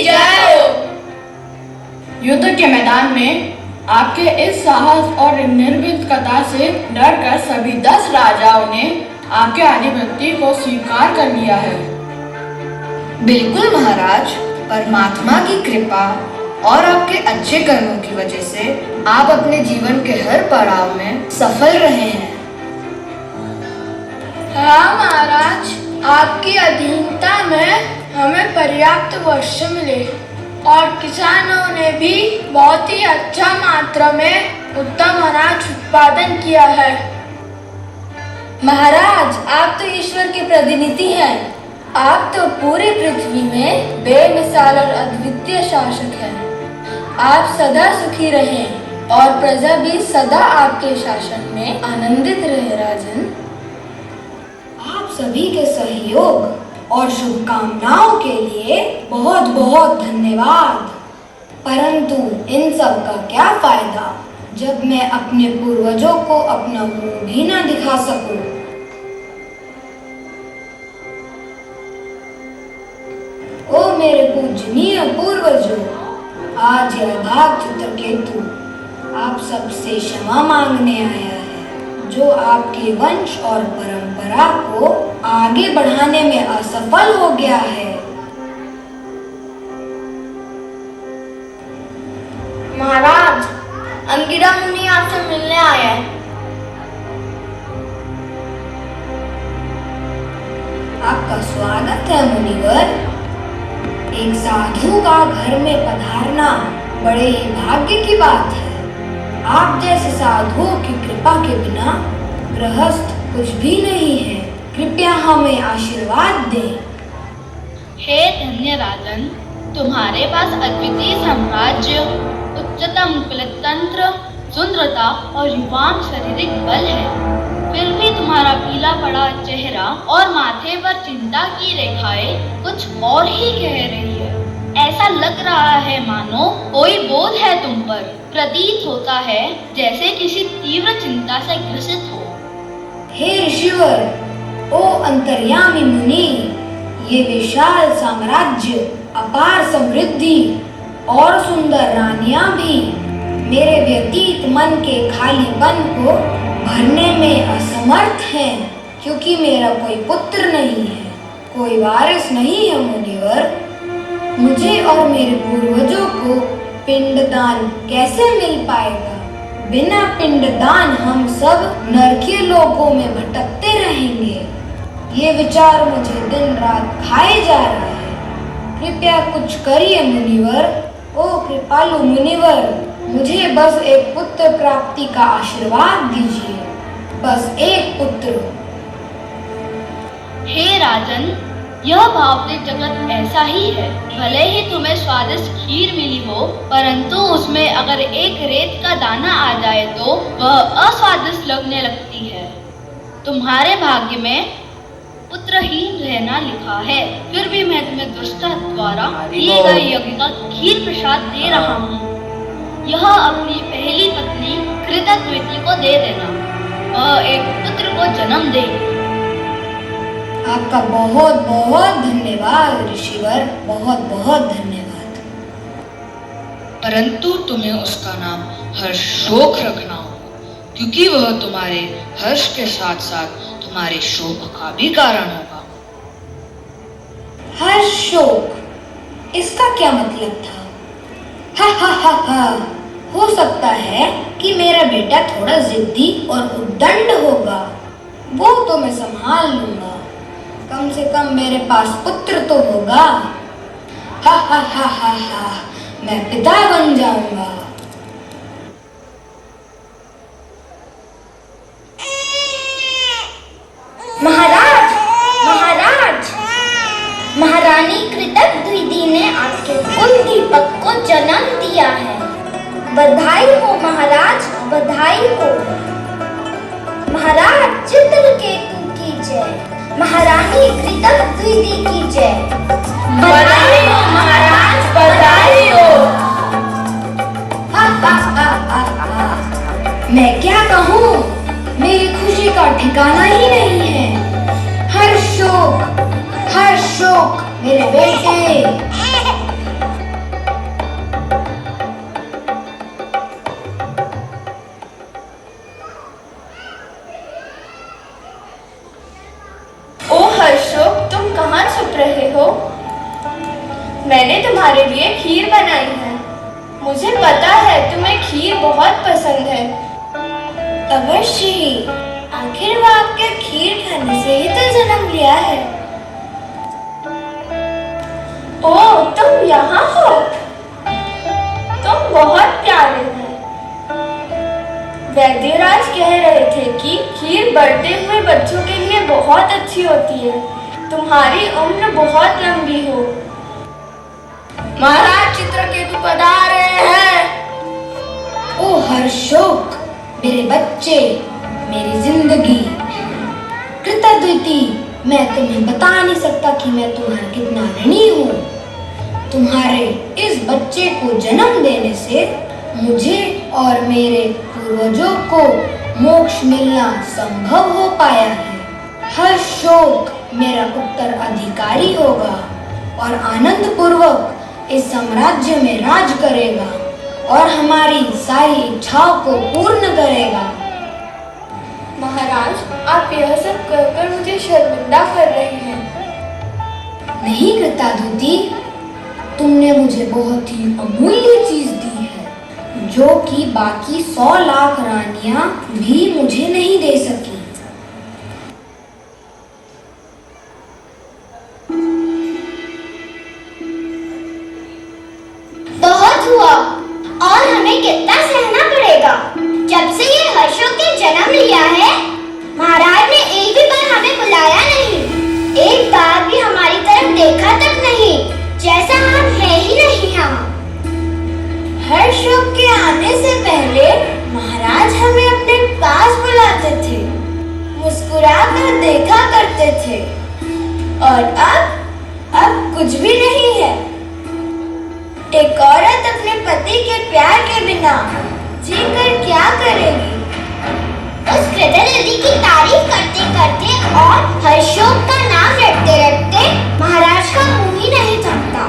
जय हो। युद्ध के मैदान में आपके इस साहस और निर्भीकता से डरकर सभी 10 राजाओं ने आपके आधिपत्य को स्वीकार कर लिया है। बिल्कुल महाराज, परमात्मा की कृपा और आपके अच्छे कर्मों की वजह से आप अपने जीवन के हर पड़ाव में सफल रहे हैं। हाँ महाराज, आपकी अधीनता में हमें पर्याप्त वर्ष मिले और किसानों ने भी बहुत ही अच्छा मात्रा में उत्तम अनाज उत्पादन किया है। महाराज, आप तो ईश्वर के प्रतिनिधि हैं। आप तो पूरी पृथ्वी में बेमिसाल और अद्वितीय शासक हैं। आप सदा सुखी रहें और प्रजा भी सदा आपके शासन में आनंदित रहे। राजन, आप सभी के सहयोग और शुभकामनाओं के लिए बहुत बहुत धन्यवाद। परंतु इन सब का क्या फायदा जब मैं अपने पूर्वजों को अपना मुंह भी न दिखा सकूं। ओ मेरे पूजनीय पूर्वजों, आज यह भाग चित्रकेतु आप सबसे क्षमा मांगने आया है, जो आपके वंश और परंपरा को आगे बढ़ाने में असफल हो गया है। महाराज, अंगिरा मुनि आपसे मिलने आया है। आपका स्वागत है मुनिवर। एक साधु का घर में पधारना बड़े ही भाग्य की बात है। आप जैसे साधुओं की कृपा के बिना गृहस्थ कुछ भी नहीं है। कृपया हमें आशीर्वाद दें। हे धन्य राजन, तुम्हारे पास अद्वितीय साम्राज्य, उच्चतम कुलतंत्र, सुंदरता और युवान शारीरिक बल है। फिर भी तुम्हारा पीला पड़ा चेहरा और माथे पर चिंता की रेखाएं कुछ और ही कह रही है। ऐसा लग रहा है मानो कोई बोझ है तुम पर। प्रतीत होता है जैसे किसी तीव्र चिंता से ग्रसित हो। हे ऋषिवर, ओ अंतर्यामी मुनि, ये विशाल साम्राज्य, अपार समृद्धि और सुंदर रानियां भी मेरे व्यतीत मन के खालीपन को भरने में असमर्थ हैं, क्योंकि मेरा कोई पुत्र नहीं है, कोई वारिस नहीं है मुनिवर। मुझे और मेरे पूर्वजों को पिंडदान कैसे मिल पाएगा? बिना पिंडदान हम सब नरकीय लोकों में भटकते रहेंगे। ये विचार मुझे दिन रात खाए जा रहा है। कृपया कुछ करिए मुनिवर। ओ कृपालु मुनिवर, मुझे बस एक पुत्र प्राप्ति का आशीर्वाद दीजिए, बस एक पुत्र। हे राजन, यह भौतिक जगत ऐसा ही है। भले ही तुम्हें स्वादिष्ट खीर मिली हो, परंतु उसमें अगर एक रेत का दाना आ जाए तो वह अस्वादिष्ट लगने लगती है। तुम्हारे भाग्य में पुत्रहीन रहना लिखा है, फिर भी मैं तुम्हें दुष्टा द्वारा दिए गए यज्ञ का खीर प्रसाद दे रहा हूँ। यह अपनी पहली पत्नी कृतद्वती को दे देना, वह एक पुत्र को जन्म देगी। आपका बहुत बहुत धन्यवाद ऋषिवर, बहुत बहुत धन्यवाद। परंतु तुम्हें उसका नाम हर्षोक रखना होगा, क्योंकि वह तुम्हारे हर्ष के साथ साथ तुम्हारे शोक का भी कारण होगा। हर्षोक, इसका क्या मतलब था? हा हा हा हा, हो सकता है कि मेरा बेटा थोड़ा जिद्दी और उद्दंड होगा, वो तो मैं संभाल लूंगा। कम से कम मेरे पास पुत्र तो होगा। हा हा हा हा हा, मैं पिता बन जाऊंगा। महाराज, महाराज, महारानी कृतद्वती ने आपके कुल दीपक को जन्म दिया है। बधाई हो महाराज, बधाई हो। महाराज चित्रकेतु की जय, महारानी कृतद्वती की जय। बधाई हो महाराज, बधाई हो। हा हा हा हा हा, मैं क्या कहूँ, मेरी खुशी का ठिकाना ही नहीं है। हर्षोक, हर्षोक मेरे बेटे। मैंने तुम्हारे लिए खीर बनाई है। मुझे पता है तुम्हें खीर बहुत पसंद है। अवश्य ही, आखिर वह आपके खीर खाने से ही तो जन्म लिया है। ओह, तुम यहाँ हो? तुम बहुत प्यारे हो। वैद्यराज कह रहे थे कि खीर बढ़ते हुए बच्चों के लिए बहुत अच्छी होती है। तुम्हारी उम्र बहुत लंबी हो। महाराज चित्रकेतु पधार रहे हैं। ओ हर्षोक, मेरे बच्चे, मेरी जिंदगी। कृताद्वैती, मैं तुम्हें बता नहीं सकता कि मैं तुम्हारा कितना ऋणी हूँ। तुम्हारे इस बच्चे को जन्म देने से मुझे और मेरे पूर्वजों को मोक्ष मिलना संभव हो पाया है। हर्षोक मेरा उत्तराधिकारी होगा और आनंद पूर्वक इस साम्राज्य में राज करेगा और हमारी सारी इच्छाओं को पूर्ण करेगा। महाराज, आप यह सब कहकर मुझे शर्मिंदा कर रहे हैं। नहीं कृताद्वैती, तुमने मुझे बहुत ही अमूल्य चीज दी है, जो कि बाकी 100 लाख रानियां भी मुझे नहीं दे सकी। बहुत हुआ, और हमें कितना सहना पड़ेगा। जब से ये हर्षोक ने जन्म लिया है, महाराज ने एक भी बार हमें बुलाया नहीं, एक बार भी हमारी तरफ देखा तक नहीं, जैसा हम है ही नहीं यहाँ। हर्षोक के आने से पहले महाराज हमें अपने पास बुलाते थे, मुस्कुराकर देखा करते थे, और अब कुछ भी नहीं है। एक औरत अपने पति के प्यार के बिना जीकर क्या करेगी? उस कृतज्ञता की तारीफ करते करते और हर्षोक का नाम रटते रटते महाराज का मुंह ही नहीं थकता।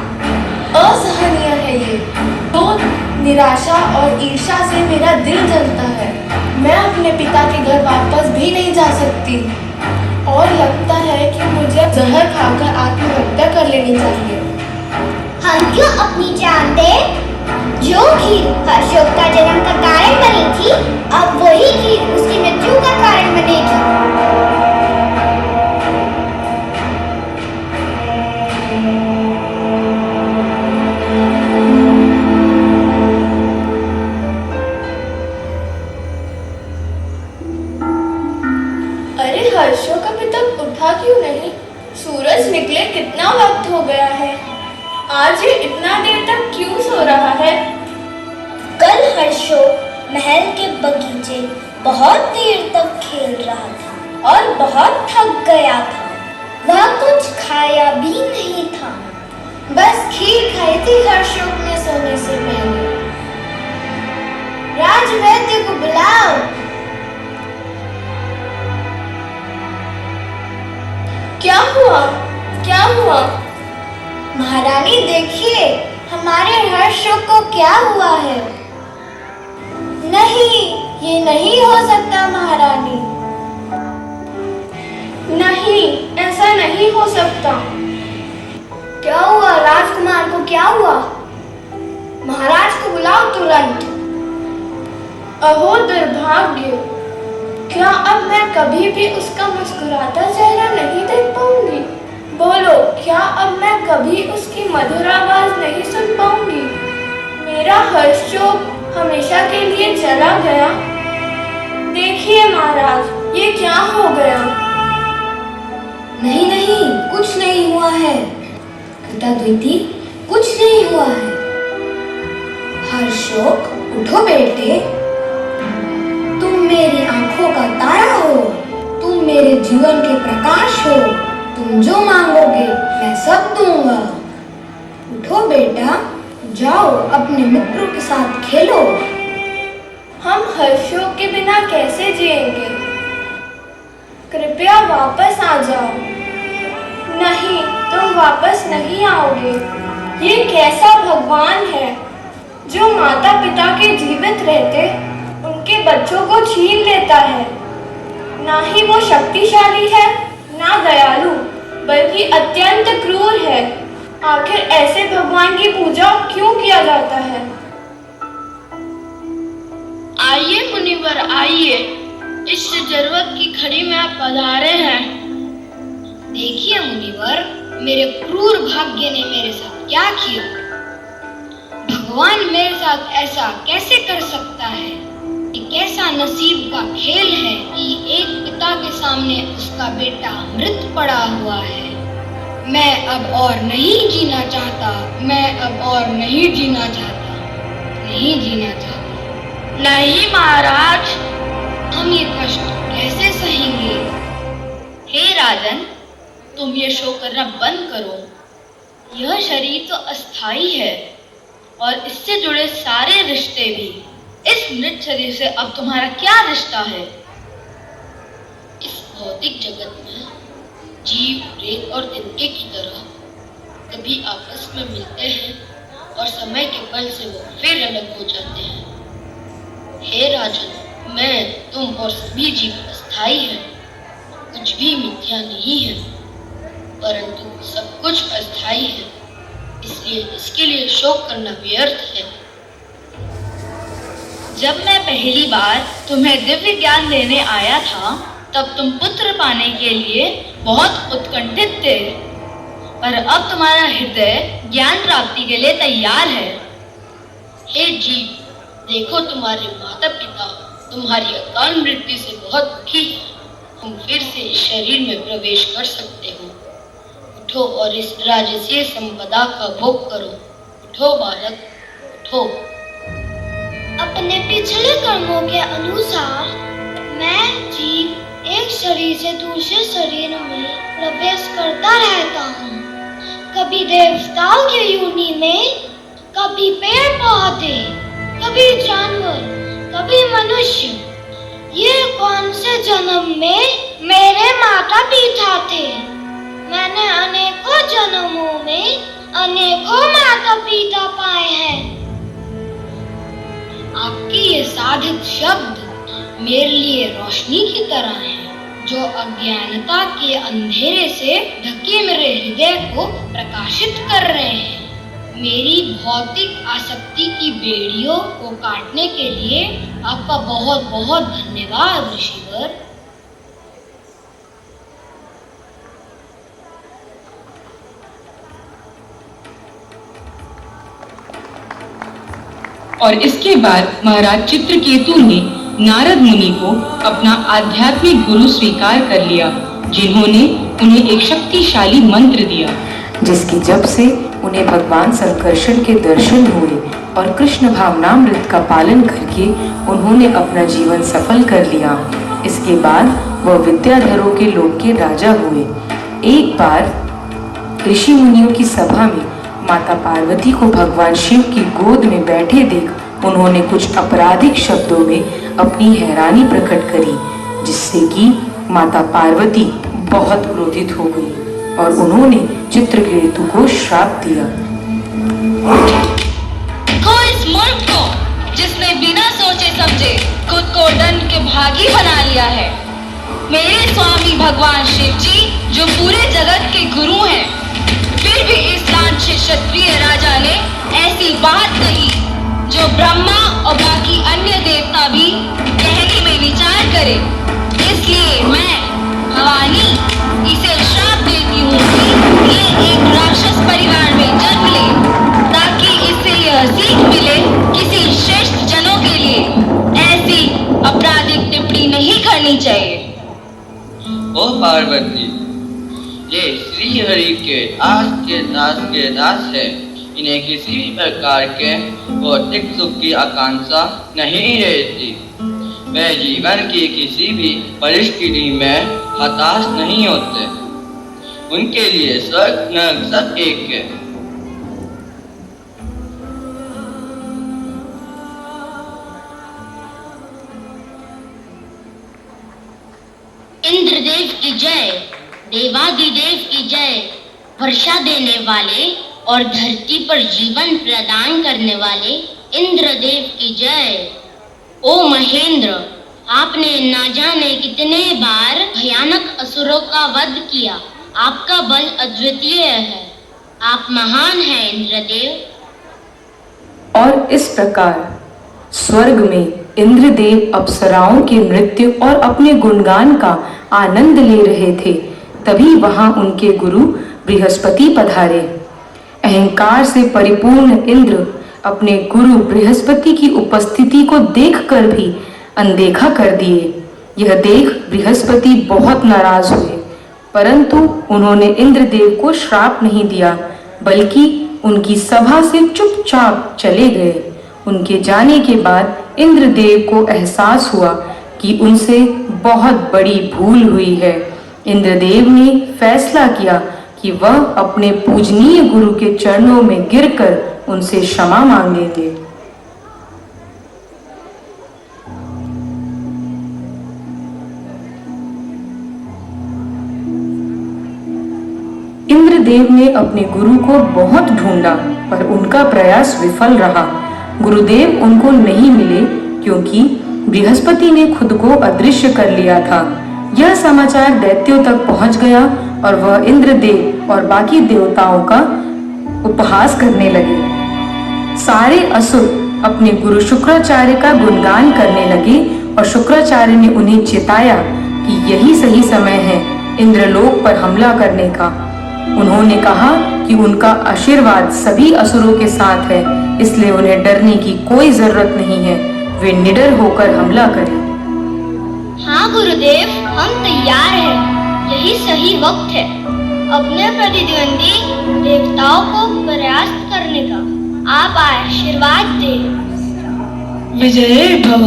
असहनीय है ये तो। निराशा और ईर्ष्या से मेरा दिल जलता है। मैं अपने पिता के घर वापस भी नहीं जा सकती और लगता है कि मुझे जहर खाकर आत्महत्या कर लेनी चाहिए। हम क्यों अपनी जान दें? जो खीर हर्षोक का जन्म का कारण बनी थी, अब वही खीर उसकी मृत्यु का कारण बनेगी। अरे हर्षोक अभी तक उठा क्यों नहीं? सूरज निकले कितना वक्त हो गया है। आज ये इतना देर तक क्यों सो रहा है? कल हर्षोक महल के बगीचे बहुत देर तक खेल रहा था और बहुत थक गया था। वह कुछ खाया भी नहीं था, बस खीर खाई थी हर्षोक ने सोने से पहले। राजवैद्य को बुलाओ। क्या हुआ? क्या हुआ? महारानी देखिए, हमारे हर्षोक को क्या हुआ है। नहीं, ये नहीं हो सकता महारानी। नहीं, ऐसा नहीं हो सकता। क्या हुआ राजकुमार को, क्या हुआ? महाराज को बुलाओ तुरंत। अहो दुर्भाग्य! क्या अब मैं कभी भी उसका मुस्कुराता चेहरा नहीं देख पाऊंगी? बोलो, क्या अब मैं कभी उसकी मधुर आवाज नहीं सुन पाऊंगी? मेरा हर्षोक हमेशा के लिए चला गया। देखिए महाराज, ये क्या हो गया? नहीं नहीं, कुछ नहीं हुआ है कृताद्वैती, कुछ नहीं हुआ है। हर्षोक, उठो बेटे। तुम मेरी आंखों का तारा हो, तुम मेरे जीवन के प्रकाश हो। तुम जो मांगोगे मैं सब दूंगा। उठो बेटा, जाओ अपने मित्रों के साथ खेलो। हम हर्षोक के बिना कैसे जिएंगे? कृपया वापस आ जाओ। नहीं, तुम वापस नहीं आओगे। ये कैसा भगवान है जो माता पिता के जीवित रहते उनके बच्चों को छीन लेता है? ना ही वो शक्तिशाली है, ना दयालु, बल्कि अत्यंत क्रूर है। आखिर ऐसे भगवान की पूजा क्यों किया जाता है? आइए मुनिवर आइए, इस जरूरत की घड़ी में आप पधारे हैं। देखिए मुनिवर, मेरे क्रूर भाग्य ने मेरे साथ क्या किया। भगवान मेरे साथ ऐसा कैसे कर सकता है? ये कैसा नसीब का खेल है कि एक पिता के सामने उसका बेटा मृत पड़ा हुआ है। मैं अब और नहीं जीना चाहता, मैं अब और नहीं जीना चाहता, नहीं जीना चाहता। नहीं महाराज, हम ये कष्ट कैसे सहेंगे? हे राजन, तुम ये शोक करना बंद करो। यह शरीर तो अस्थाई है और इससे जुड़े सारे रिश्ते भी। इस मृत शरीर से अब तुम्हारा क्या रिश्ता है? इस भौतिक जगत में जीव, रेत और तिनके की तरह कभी आपस में मिलते हैं और समय के बल से वो फिर अलग हो जाते हैं। हे राजन, मैं, तुम और सभी जीव अस्थाई हैं। कुछ भी मिथ्या नहीं है, परंतु सब कुछ अस्थाई है, इसलिए इसके लिए शोक करना व्यर्थ है। जब मैं पहली बार तुम्हें दिव्य ज्ञान देने आया था, तब तुम पुत्र पाने के लिए बहुत उत्कंठित थे, पर अब तुम्हारा हृदय ज्ञान प्राप्ति के लिए तैयार है। हे जीव, देखो तुम्हारे माता पिता तुम्हारी अकाल मृत्यु से बहुत दुखी हैं। तुम फिर से इस शरीर में प्रवेश कर सकते हो। उठो और इस राजसीय संपदा का भोग करो। उठो बालक, उठो। अपने पिछले कर्मों के अनुसार मैं जीव एक शरीर से दूसरे शरीर में प्रवेश करता रहता हूँ। कभी देवताओं की योनि में, कभी पेड़ पौधे, कभी जानवर, कभी मनुष्य। ये कौन से जन्म में मेरे माता पिता थे? मैंने अनेकों जन्मों में अनेकों माता पिता पाए हैं। आपके ये साधित शब्द मेरे लिए रोशनी की तरह हैं, जो अज्ञानता के अंधेरे से ढके मेरे हृदय को प्रकाशित कर रहे हैं। मेरी भौतिक आसक्ति की बेड़ियों को काटने के लिए आपका बहुत बहुत धन्यवाद ऋषिवर। और इसके बाद महाराज चित्रकेतु ने नारद मुनि को अपना आध्यात्मिक गुरु स्वीकार कर लिया, जिन्होंने उन्हें एक शक्तिशाली मंत्र दिया, जिसकी जप से उन्हें भगवान संकर्षण के दर्शन हुए और कृष्ण भावनामृत का पालन करके उन्होंने अपना जीवन सफल कर लिया। इसके बाद वह विद्याधरों के लोक के राजा हुए। एक बार ऋषि मुनियों की सभा में माता पार्वती को भगवान शिव की गोद में बैठे देख उन्होंने कुछ आपराधिक शब्दों में अपनी हैरानी प्रकट करी, जिससे कि माता पार्वती बहुत क्रोधित हो गई और उन्होंने चित्रकेतु को श्राप दिया। खो इस मूर्ख को, जिसने बिना सोचे समझे खुद को दंड के भागी बना लिया है। मेरे स्वामी भगवान शिव जी, जो पूरे जगत के गुरु हैं, फिर भी इस लांछित क्षत्रिय राजा ने ऐसी बात कही जो ब्रह्मा और बाकी अन्य देवता भी कहने में विचार करे। इसलिए मैं भवानी इसे श्राप देती हूँ कि ये एक राक्षस परिवार में जन्म ले, ताकि इससे यह सीख मिले किसी श्रेष्ठ जनों के लिए ऐसी आपराधिक टिप्पणी नहीं करनी चाहिए। ओ पार्वती, ये श्री हरि के दास के दास है। इन्हें किसी भी प्रकार के भौतिक सुख की आकांक्षा नहीं रहती। वे जीवन की किसी भी परिस्थिति में हताश नहीं होते। उनके लिए स्वर्ग नरक सब एक है। इंद्रदेव की जय, देवादिदेव की जय। वर्षा देने वाले और धरती पर जीवन प्रदान करने वाले इंद्रदेव की जय। ओ महेंद्र, आपने ना जाने कितने बार भयानक असुरों का वध किया। आपका बल अद्वितीय है। आप महान हैं इंद्रदेव। और इस प्रकार स्वर्ग में इंद्रदेव अप्सराओं के नृत्य और अपने गुणगान का आनंद ले रहे थे। तभी वहां उनके गुरु बृहस्पति पधारे। अहंकार से परिपूर्ण इंद्र अपने गुरु बृहस्पति की उपस्थिति को देखकर भी अनदेखा कर दिए। यह देख बृहस्पति बहुत नाराज हुए, परंतु उन्होंने इंद्रदेव को श्राप नहीं दिया, बल्कि उनकी सभा से चुपचाप चले गए। उनके जाने के बाद इंद्रदेव को एहसास हुआ कि उनसे बहुत बड़ी भूल हुई है। इंद्रदेव ने फैसला किया कि वह अपने पूजनीय गुरु के चरणों में गिरकर उनसे क्षमा मांगेंगे। इंद्रदेव ने अपने गुरु को बहुत ढूंढा, पर उनका प्रयास विफल रहा। गुरुदेव उनको नहीं मिले क्योंकि बृहस्पति ने खुद को अदृश्य कर लिया था। यह समाचार दैत्यों तक पहुंच गया और वह इंद्रदेव और बाकी देवताओं का उपहास करने लगे। सारे असुर अपने गुरु शुक्राचार्य का गुणगान करने लगे और शुक्राचार्य ने उन्हें चेताया कि यही सही समय है इंद्रलोक पर हमला करने का। उन्होंने कहा कि उनका आशीर्वाद सभी असुरों के साथ है, इसलिए उन्हें डरने की कोई जरूरत नहीं है। वे निडर होकर हमला करें। हाँ गुरुदेव, हम तैयार हैं। यही सही वक्त है अपने प्रतिद्वंदी देवताओं को परास्त करने का। आप आशीर्वाद दें। विजयी भव।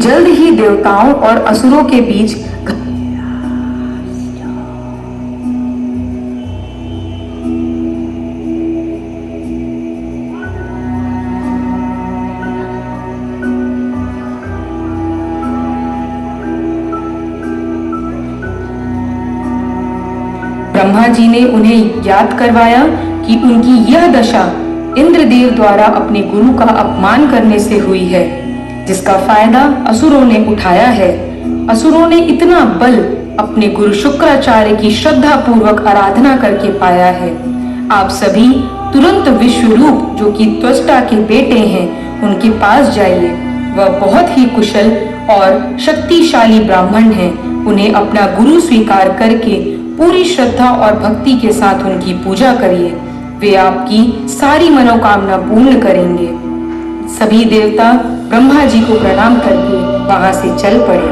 जल्द ही देवताओं और असुरों के बीच ब्रह्मा जी ने उन्हें याद करवाया कि उनकी यह दशा इंद्रदेव द्वारा अपने गुरु का अपमान करने से हुई है, जिसका फायदा असुरों ने उठाया है। असुरों ने इतना बल अपने गुरु शुक्राचार्य की श्रद्धा पूर्वक आराधना करके पाया है। आप सभी तुरंत विश्वरूप, जो कि त्वष्टा के बेटे हैं, उनके पास जाइए। वह बहुत ही कुशल और शक्तिशाली ब्राह्मण हैं। उन्हें अपना गुरु स्वीकार करके पूरी श्रद्धा और भक्ति के साथ उनकी पूजा करिए। वे आपकी सारी मनोकामना पूर्ण करेंगे। सभी देवता ब्रह्मा जी को प्रणाम करके वहां से चल पड़े।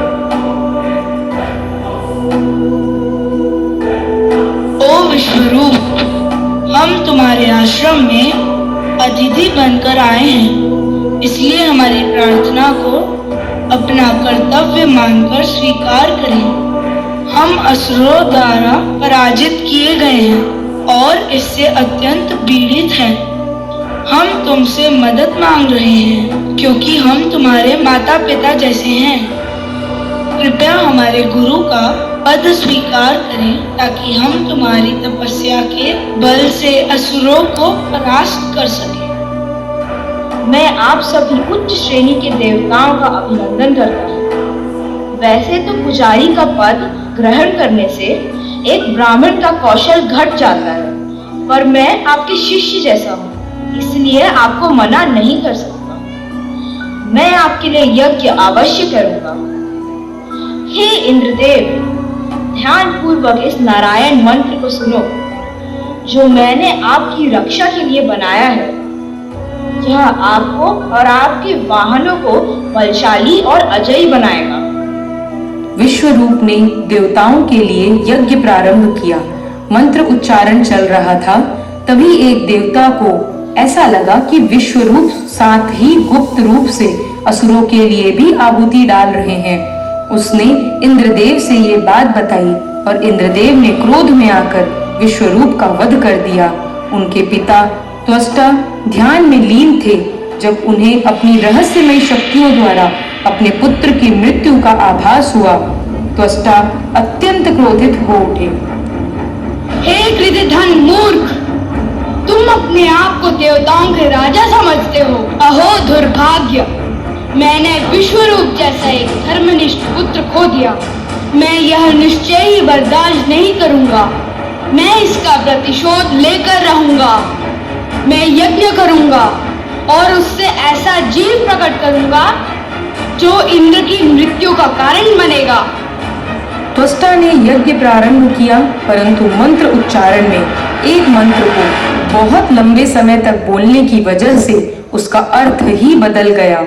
ओ विश्वरूप, हम तुम्हारे आश्रम में अतिथि बनकर आए हैं, इसलिए हमारी प्रार्थना को अपना कर्तव्य मानकर स्वीकार करें। हम असुरों द्वारा पराजित किए गए हैं और इससे अत्यंत पीड़ित हैं। हम तुमसे मदद मांग रहे हैं क्योंकि हम तुम्हारे माता पिता जैसे हैं। कृपया हमारे गुरु का पद स्वीकार करें ताकि हम तुम्हारी तपस्या के बल से असुरों को परास्त कर सकें। मैं आप सभी उच्च श्रेणी के देवताओं का अभिनंदन करता हूँ। वैसे तो पुजारी का पद ग्रहण करने से एक ब्राह्मण का कौशल घट जाता है, पर मैं आपके शिष्य जैसा हूँ, इसलिए आपको मना नहीं कर सकता। मैं आपके लिए यज्ञ अवश्य करूँगा। हे इंद्रदेव, ध्यान पूर्वक इस नारायण मंत्र को सुनो, जो मैंने आपकी रक्षा के लिए बनाया है। यह आपको और आपके वाहनों को बलशाली और अजयी बनाएगा। विश्वरूप ने देवताओं के लिए यज्ञ प्रारंभ किया। मंत्र उच्चारण चल रहा था, तभी एक देवता को ऐसा लगा कि विश्वरूप साथ ही गुप्त रूप से असुरों के लिए भी आहुति डाल रहे हैं। उसने इंद्रदेव से ये बात बताई और इंद्रदेव ने क्रोध में आकर विश्वरूप का वध कर दिया। उनके पिता त्वष्टा ध्यान में लीन थे। जब उन्हें अपनी रहस्यमय शक्तियों द्वारा अपने पुत्र की मृत्यु का आभास हुआ, त्वष्टा अत्यंत क्रोधित हो उठे। हे कृतधन मूर्ख, तुम अपने आप को देवताओं के राजा समझते हो। अहो दुर्भाग्य, मैंने विश्वरूप जैसा एक धर्मनिष्ठ पुत्र खो दिया। मैं यह निश्चय ही बर्दाश्त नहीं करूंगा। मैं इसका प्रतिशोध लेकर रहूंगा। मैं यज्ञ करूंगा और उससे ऐसा जीव प्रकट करूंगा जो इंद्र की मृत्यु का कारण बनेगा। त्वष्टा ने यज्ञ प्रारंभ किया, परंतु मंत्र उच्चारण में एक मंत्र को बहुत लंबे समय तक बोलने की वजह से उसका अर्थ ही बदल गया।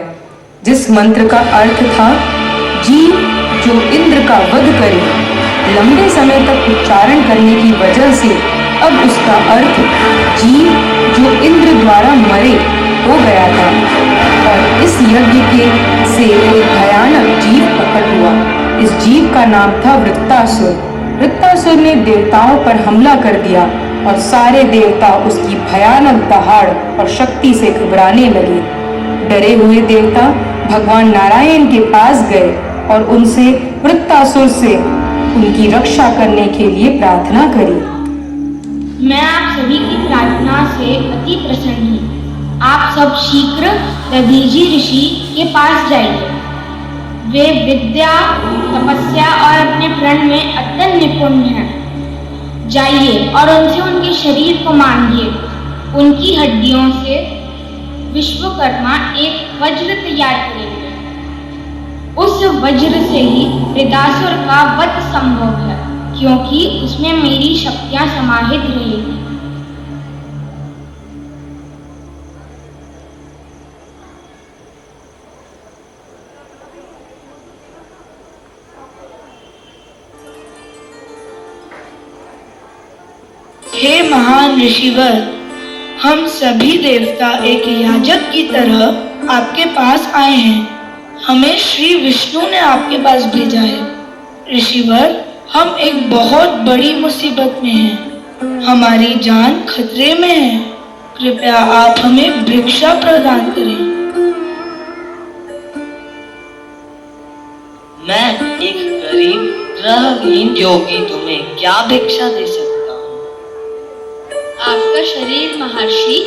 जिस मंत्र का अर्थ था जीव जो इंद्र का वध करे, लंबे समय तक उच्चारण करने की वजह से अब उसका अर्थ जीव जो इंद्र द्वारा मरे हो गया था। और इस यज्ञ के से एक भयानक जीव प्रकट हुआ। इस जीव का नाम था वृत्तासुर। वृत्तासुर ने देवताओं पर हमला कर दिया और सारे देवता उसकी भयानक दहाड़ और शक्ति से घबराने लगे। डरे हुए देवता भगवान नारायण के पास गए और उनसे वृत्तासुर से उनकी रक्षा करने के लिए प्रार्थना करी। मैं आप सभी की प्रार्थना से अति प्रसन्न हूँ। आप सब शीघ्र दधीचि ऋषि के पास जाइए। वे विद्या, तपस्या और अपने प्रण में अत्यंत निपुण हैं। जाइए और उनसे उनके शरीर को मांगिए। उनकी हड्डियों से विश्वकर्मा एक वज्र तैयार करेंगे। उस वज्र से ही वृत्तासुर का वध संभव है, क्योंकि उसमें मेरी शक्तियां समाहित रहेगी। हे महान ऋषिवर, हम सभी देवता एक याजक की तरह आपके पास आए हैं। हमें श्री विष्णु ने आपके पास भेजा है। ऋषिवर, हम एक बहुत बड़ी मुसीबत में हैं। हमारी जान खतरे में है। कृपया आप हमें भिक्षा प्रदान करें। मैं एक गरीब गृहहीन योगी तुम्हें क्या भिक्षा दे सकता हूँ? आपका शरीर महर्षि।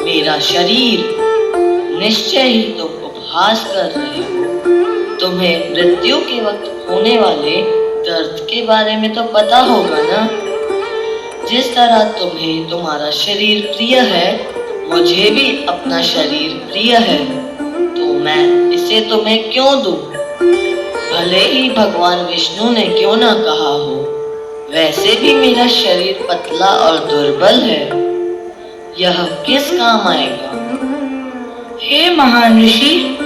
मेरा शरीर? निश्चय ही तुम उपहास कर रहे हो। तुम्हें मृत्यु के वक्त होने वाले दर्द के बारे में तो पता होगा ना। जिस तरह तुम्हें तुम्हारा शरीर प्रिय है, मुझे भी अपना शरीर प्रिय है, तो मैं इसे तुम्हें क्यों दूं? भले ही भगवान विष्णु ने क्यों ना कहा हो, वैसे भी मेरा शरीर पतला और दुर्बल है। यह किस काम आएगा? हे महान ऋषि,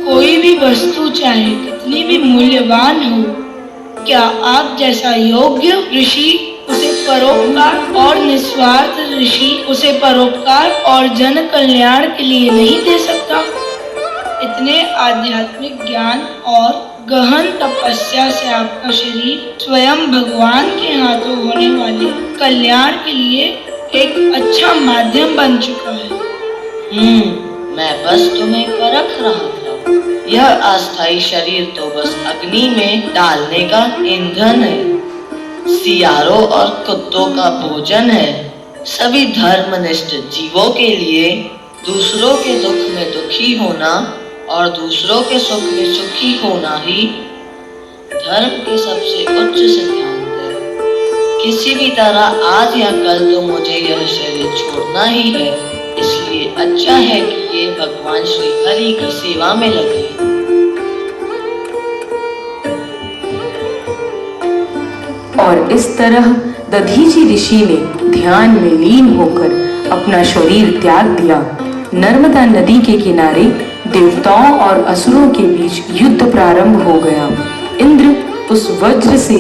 कोई भी वस्तु चाहे कितनी भी मूल्यवान हो, क्या आप जैसा योग्य ऋषि उसे परोपकार और निस्वार्थ ऋषि उसे परोपकार और जन कल्याण के लिए नहीं दे सकता? इतने आध्यात्मिक ज्ञान और गहन तपस्या से आपका शरीर स्वयं भगवान के हाथों होने वाले कल्याण के लिए एक अच्छा माध्यम बन चुका है। मैं बस तुम्हें परख रहा था। यह अस्थायी शरीर तो बस अग्नि में डालने का ईंधन है, सियारों और कुत्तों का भोजन है। सभी धर्मनिष्ठ जीवों के लिए दूसरों के दुख में दुखी होना और दूसरों के सुख में सुखी होना ही धर्म के सबसे उच्च सिद्धांत है। किसी भी तरह आज या कल तो मुझे यह शरीर छोड़ना ही है, इसलिए अच्छा है कि ये भगवान श्री हरि की सेवा में लगे। और इस तरह दधीचि ऋषि ने ध्यान में लीन होकर अपना शरीर त्याग दिया। नर्मदा नदी के किनारे देवताओं और असुरों के बीच युद्ध प्रारंभ हो गया। इंद्र उस वज्र से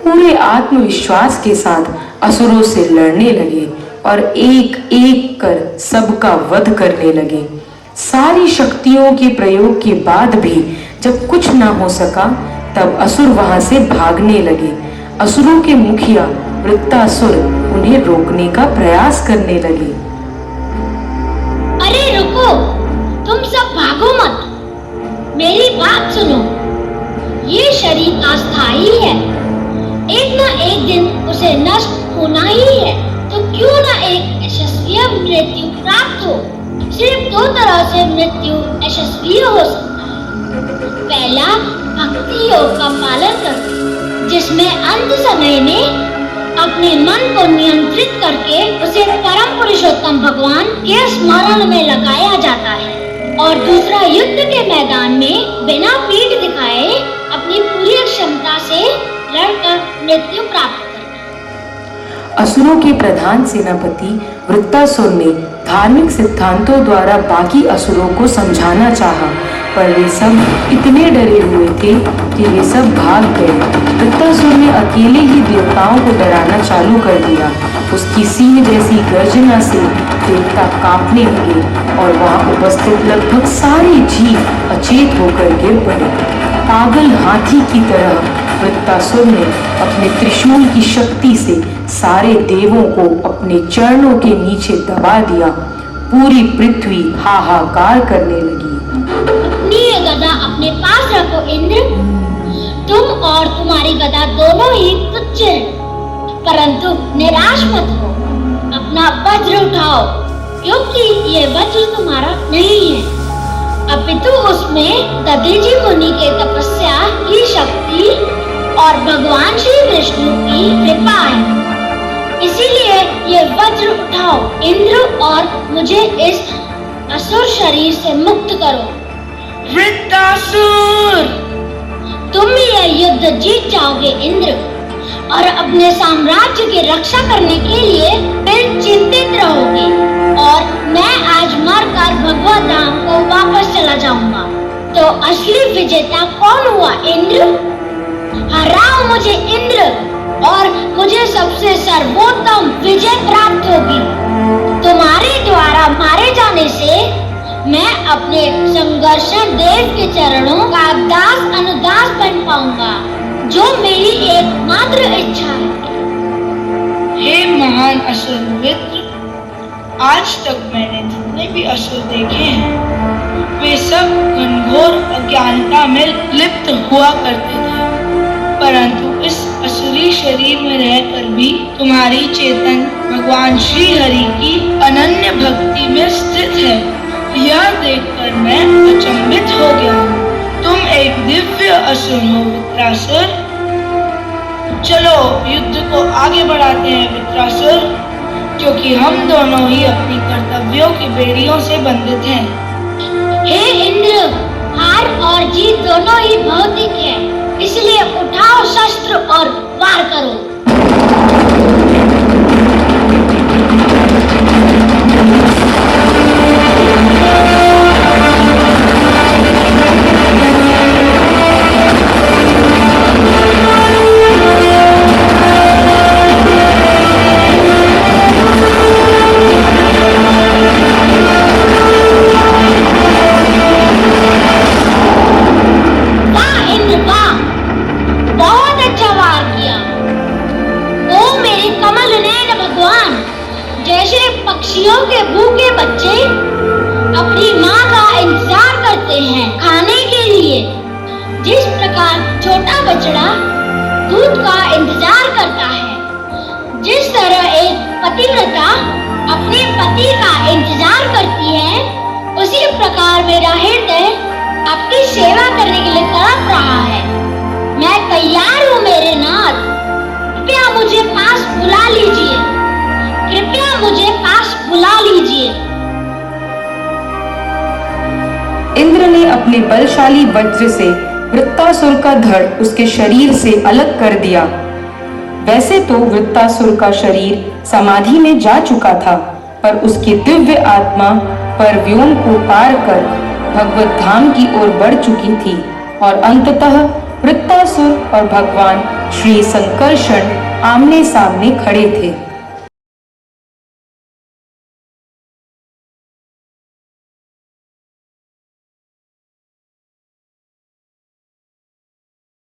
पूरे आत्मविश्वास के साथ असुरों से लड़ने लगे और एक एक कर सबका वध करने लगे। सारी शक्तियों के प्रयोग के बाद भी जब कुछ न हो सका, तब असुर वहां से भागने लगे। असुरों के मुखिया वृत्तासुर उन्हें रोकने का प्रयास करने लगे। अरे रुको, तुम सब भागो मत, मेरी बात सुनो। ये शरीर अस्थायी है, एक ना एक दिन उसे नष्ट होना ही है, तो क्यों ना एक यशस्वी मृत्यु प्राप्त हो। सिर्फ दो तरह से मृत्यु यशस्वी हो सकता है। पहला, भक्ति योग का पालन कर, जिसमें अंत समय में अपने मन को नियंत्रित करके उसे परम पुरुषोत्तम भगवान के स्मरण में लगाया जाता है और दूसरा युद्ध के मैदान में बिना पीठ दिखाए अपनी पूरी क्षमता से लड़कर मृत्यु प्राप्त करता है। असुरों के प्रधान सेनापति वृत्तासुर ने धार्मिक सिद्धांतों द्वारा बाकी असुरों को समझाना चाहा, पर वे सब इतने डरे हुए थे कि वे सब भाग गए। वृत्तासुर ने अकेले ही देवताओं को डराना चालू कर दिया। उसकी सिंह जैसी गर्जना से देवता कांपने लगे और वहां उपस्थित लगभग सारे जीव अचेत होकर गिर पड़े। पागल हाथी की तरह वृत्तासुर ने अपने त्रिशूल की शक्ति से सारे देवों को अपने चरणों के नीचे दबा दिया। पूरी पृथ्वी हाहाकार करने लगी। अपनी ये गदा अपने पास रखो इंद्र, तुम और तुम्हारी गदा दोनों ही तुच्छ हैं, परंतु निराश मत हो, अपना वज्र उठाओ, क्योंकि ये वज्र तुम्हारा नहीं है, अपितु उसमें दधीचि मुनि के तपस्या की शक्ति और भगवान श्री विष्णु की कृपा है। इसीलिए ये वज्र उठाओ इंद्र और मुझे इस असुर शरीर से मुक्त करो। वृत्तासुर! तुम ये युद्ध जीत जाओगे इंद्र, और अपने साम्राज्य की रक्षा करने के लिए फिर चिंतित रहोगे, और मैं आज मरकर भगवत धाम को वापस चला जाऊंगा। तो असली विजेता कौन हुआ इंद्र? हराओ मुझे इंद्र, और मुझे सबसे सर्वोत्तम विजय प्राप्त होगी। तुम्हारे द्वारा मारे जाने से मैं अपने संघर्षण देव के चरणों का दास अनुदास बन पाऊंगा, जो मेरी एकमात्र इच्छा है। हे महान असुर मित्र, आज तक मैंने जितने भी असुर देखे हैं, वे सब घनघोर अज्ञानता में लिप्त हुआ करते थे, परंतु इस असुरी शरीर में रहकर भी तुम्हारी चेतन भगवान श्री हरि की अनन्य भक्ति में स्थित है। यह देखकर मैं अचंभित हो गया हूँ। तुम एक दिव्य असुर हो वृत्रासुर। चलो युद्ध को आगे बढ़ाते हैं वृत्रासुर, क्योंकि हम दोनों ही अपनी कर्तव्यों की बेड़ियों से बंधित हैं। हे इंद्र, हार और जीत दोनों ही भौतिक है, इसलिए उठाओ शस्त्र और वार करो। पक्षियों के भूखे बच्चे अपनी माँ का इंतजार करते हैं खाने के लिए, जिस प्रकार छोटा बछड़ा दूध का इंतजार करता है, जिस तरह एक पतिव्रता अपने पति का इंतजार करती है, उसी प्रकार मेरा हृदय आपकी सेवा करने के लिए तड़प रहा है। मैं तैयार हूँ मेरे नाथ, कृपया मुझे पास बुला लीजिए, कृपया मुझे पास बुला लीजिए। इंद्र ने अपने बलशाली वज्र से वृत्तासुर का धड़ उसके शरीर से अलग कर दिया। वैसे तो वृत्तासुर का शरीर समाधि में जा चुका था, पर उसकी दिव्य आत्मा पर व्योम को पार कर भगवत धाम की ओर बढ़ चुकी थी, और अंततः वृत्तासुर और भगवान श्री संकर्षण आमने सामने खड़े थे।